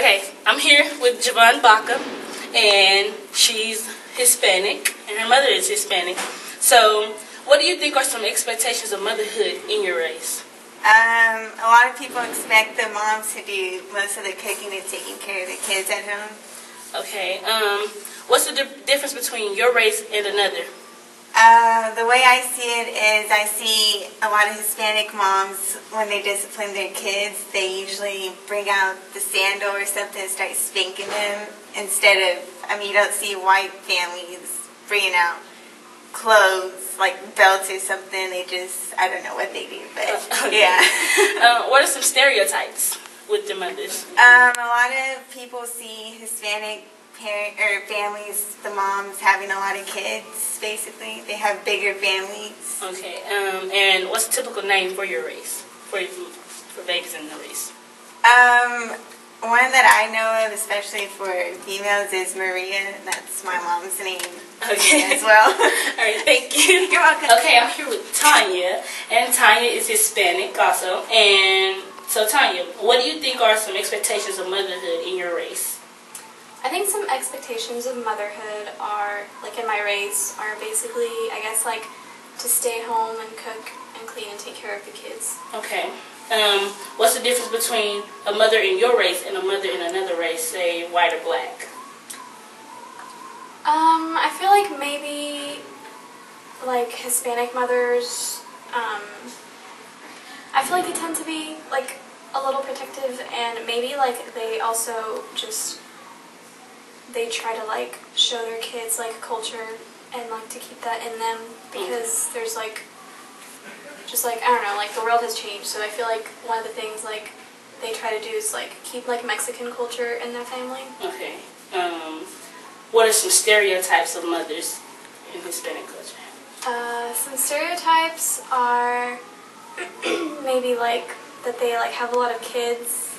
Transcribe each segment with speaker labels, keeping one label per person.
Speaker 1: Okay, I'm here with Javon Baca, and she's Hispanic, and her mother is Hispanic. So, what do you think are some expectations of motherhood in your race?
Speaker 2: A lot of people expect the moms to do most of the cooking and taking care of the kids at home.
Speaker 1: Okay, what's the difference between your race and another?
Speaker 2: The way I see it is I see a lot of Hispanic moms, when they discipline their kids, they usually bring out the sandal or something and start spanking them instead of, you don't see white families bringing out clothes, like belts or something. They just, I don't know what they do, but
Speaker 1: okay.
Speaker 2: Yeah.
Speaker 1: What are some stereotypes with the mothers?
Speaker 2: A lot of people see Hispanic families, the moms having a lot of kids, basically. They have bigger families.
Speaker 1: Okay, and what's a typical name for your race, for babies in the race?
Speaker 2: One that I know of, especially for females, is Maria. That's my mom's name.
Speaker 1: Okay.
Speaker 2: As well.
Speaker 1: All right, thank you.
Speaker 2: You're welcome.
Speaker 1: Okay, I'm here with Tanya, and Tanya is Hispanic also. And so, Tanya, what do you think are some expectations of motherhood in your race?
Speaker 3: I think some expectations of motherhood are, like in my race, are basically, I guess, like to stay home and cook and clean and take care of the kids.
Speaker 1: Okay. What's the difference between a mother in your race and a mother in another race, say white or black?
Speaker 3: I feel like maybe like Hispanic mothers, I feel like they tend to be like a little protective, and maybe like they also just, they try to like show their kids like culture and like to keep that in them, because there's like, just like, I don't know, like the world has changed, so I feel like one of the things like they try to do is like keep like Mexican culture in their family.
Speaker 1: Okay. What are some stereotypes of mothers in Hispanic culture?
Speaker 3: Some stereotypes are maybe like that they like have a lot of kids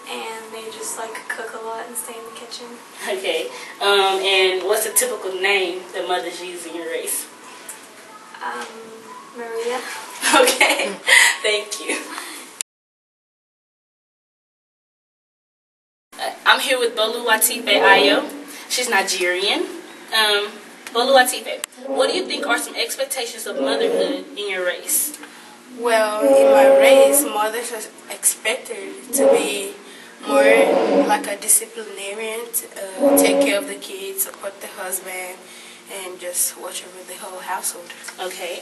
Speaker 3: and they just like cook a lot and stay in the kitchen.
Speaker 1: Okay. And what's a typical name that mothers use in your race?
Speaker 3: Maria.
Speaker 1: Okay. Thank you. I'm here with Boluwatife Ayo. She's Nigerian. Boluwatife, what do you think are some expectations of motherhood in your race?
Speaker 4: Well, in my race, mothers are expected to be more like a disciplinarian, take care of the kids, support the husband, and just watch over the whole household.
Speaker 1: Okay.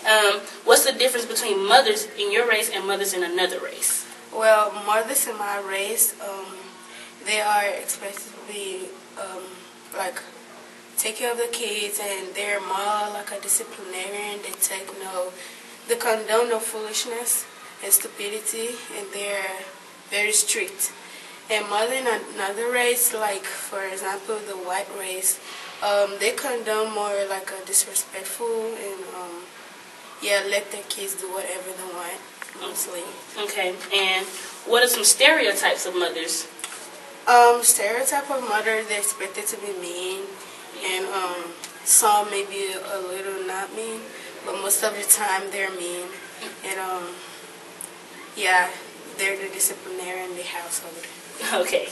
Speaker 1: What's the difference between mothers in your race and mothers in another race?
Speaker 4: Well, mothers in my race, they are expected to be like take care of the kids, and they're more like a disciplinarian. They condone no foolishness and stupidity, and they're very strict. And mother in another race, like for example the white race, they condone more like a disrespectful and let their kids do whatever they want mostly.
Speaker 1: Okay. And what are some stereotypes of mothers?
Speaker 4: Stereotype of mother, they're expected to be mean, and some maybe a little not mean, but most of the time they're mean, and they're the disciplinarian in the household.
Speaker 1: Okay.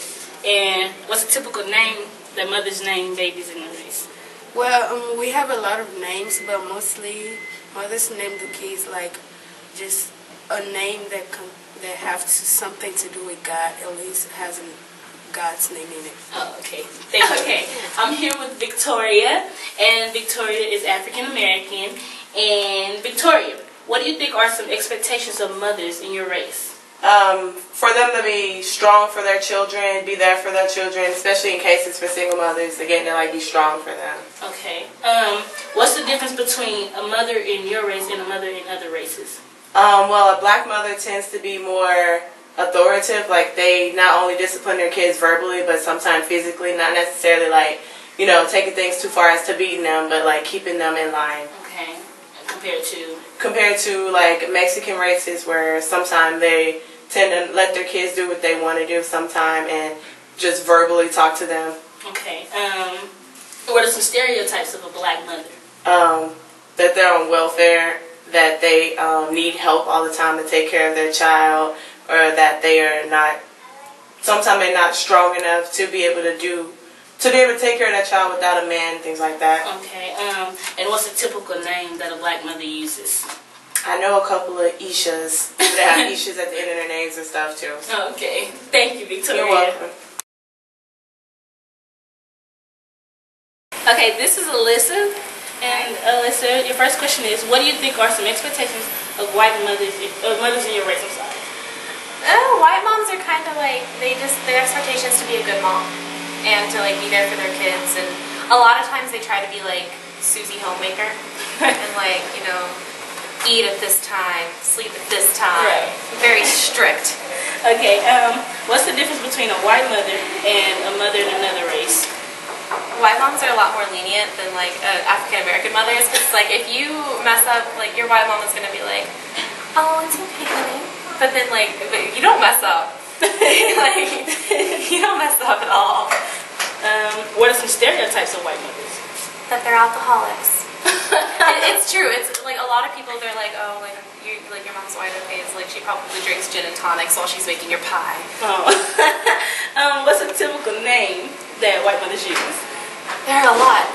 Speaker 1: And what's a typical name that mothers name babies in the race?
Speaker 4: Well, we have a lot of names, but mostly mothers name the kids like just a name that have something to do with God, at least has God's name in it.
Speaker 1: Oh, okay. Thank you. Okay. I'm here with Victoria, and Victoria is African American. And Victoria, what do you think are some expectations of mothers in your race?
Speaker 5: For them to be strong for their children, be there for their children, especially in cases for single mothers. Again, they like be strong for them.
Speaker 1: Okay. What's the difference between a mother in your race and a mother in other races?
Speaker 5: Well, a black mother tends to be more authoritative. Like, they not only discipline their kids verbally, but sometimes physically. Not necessarily like, taking things too far as to beating them, but like keeping them in line.
Speaker 1: Okay.
Speaker 5: Compared to like Mexican races, where sometimes they tend to let their kids do what they want to do sometimes and just verbally talk to them.
Speaker 1: Okay. What are some stereotypes of a black mother?
Speaker 5: That they're on welfare, that they need help all the time to take care of their child, or that they are not sometimes they're not strong enough to be able to take care of that child without a man, things like that.
Speaker 1: Okay. And what's a typical name that a black mother uses?
Speaker 5: I know a couple of Ishas. They have Ishas at the end of their names and stuff too.
Speaker 1: Okay. Thank you, Victoria.
Speaker 5: You're welcome.
Speaker 1: Okay, this is Alyssa. And Alyssa, your first question is, what do you think are some expectations of mothers in your race? I'm sorry.
Speaker 6: Oh, white moms are kind of like, their expectations to be a good mom and to like be there for their kids, and a lot of times they try to be like Susie Homemaker and like, you know, eat at this time, sleep at this time.
Speaker 1: Right.
Speaker 6: Very strict.
Speaker 1: Okay, what's the difference between a white mother and a mother in another race?
Speaker 6: White moms are a lot more lenient than like African American mothers, because like if you mess up, like your white mom is gonna be like, oh, it's okay, honey. But then like, you don't mess up. Like, you don't mess up at all.
Speaker 1: What are some stereotypes of white mothers?
Speaker 6: That they're alcoholics. It's true. It's like a lot of people. They're like, oh, like your mom's white. Okay, it's like she probably drinks gin and tonics while she's making your pie.
Speaker 1: Oh. What's a typical name that white mothers use?
Speaker 6: There are a lot.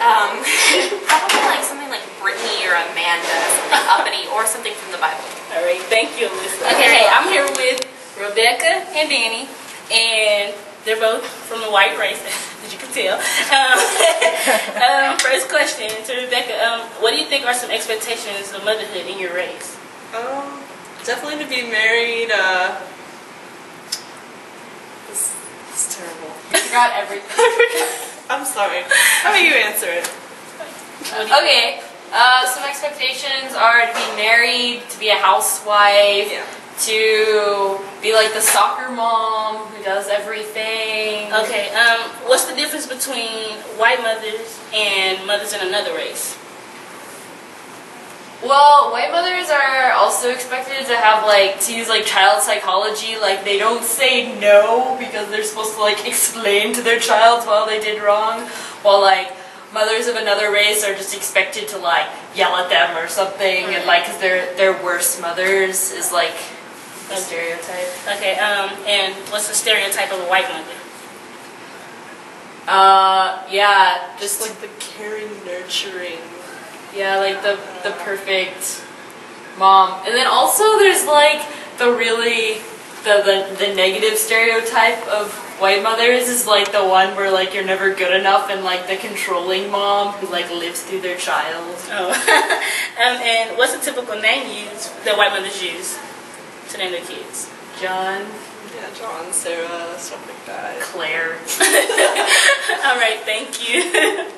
Speaker 6: Probably like something like Brittany or Amanda, something uppity, or something from the Bible.
Speaker 1: All right, thank you, Alyssa. Okay, I'm here with Rebecca and Danny, and they're both from the white race, as you can tell. First question to Rebecca: what do you think are some expectations of motherhood in your race?
Speaker 7: Definitely to be married. It's terrible.
Speaker 6: I forgot everything.
Speaker 7: I'm sorry. How about you answer it?
Speaker 8: Okay. Some expectations are to be married, to be a housewife, to be like the soccer mom who does everything.
Speaker 1: Okay. What's the difference between white mothers and mothers in another race?
Speaker 8: Well, white mothers are also expected to have to use child psychology. Like they don't say no because they're supposed to explain to their child why they did wrong, while mothers of another race are just expected to yell at them or something, and because they're worse mothers is a stereotype.
Speaker 1: Okay. And what's the stereotype of a white mother?
Speaker 8: Yeah, just
Speaker 7: the caring, nurturing.
Speaker 8: yeah, the perfect mom. And then also there's the really the negative stereotype of white mothers is the one where you're never good enough, and the controlling mom who lives through their child.
Speaker 1: Oh. And what's a typical name that white mothers use to name their kids?
Speaker 8: John.
Speaker 7: Yeah, John, Sarah, stuff like that.
Speaker 8: Claire.
Speaker 1: All right, thank you.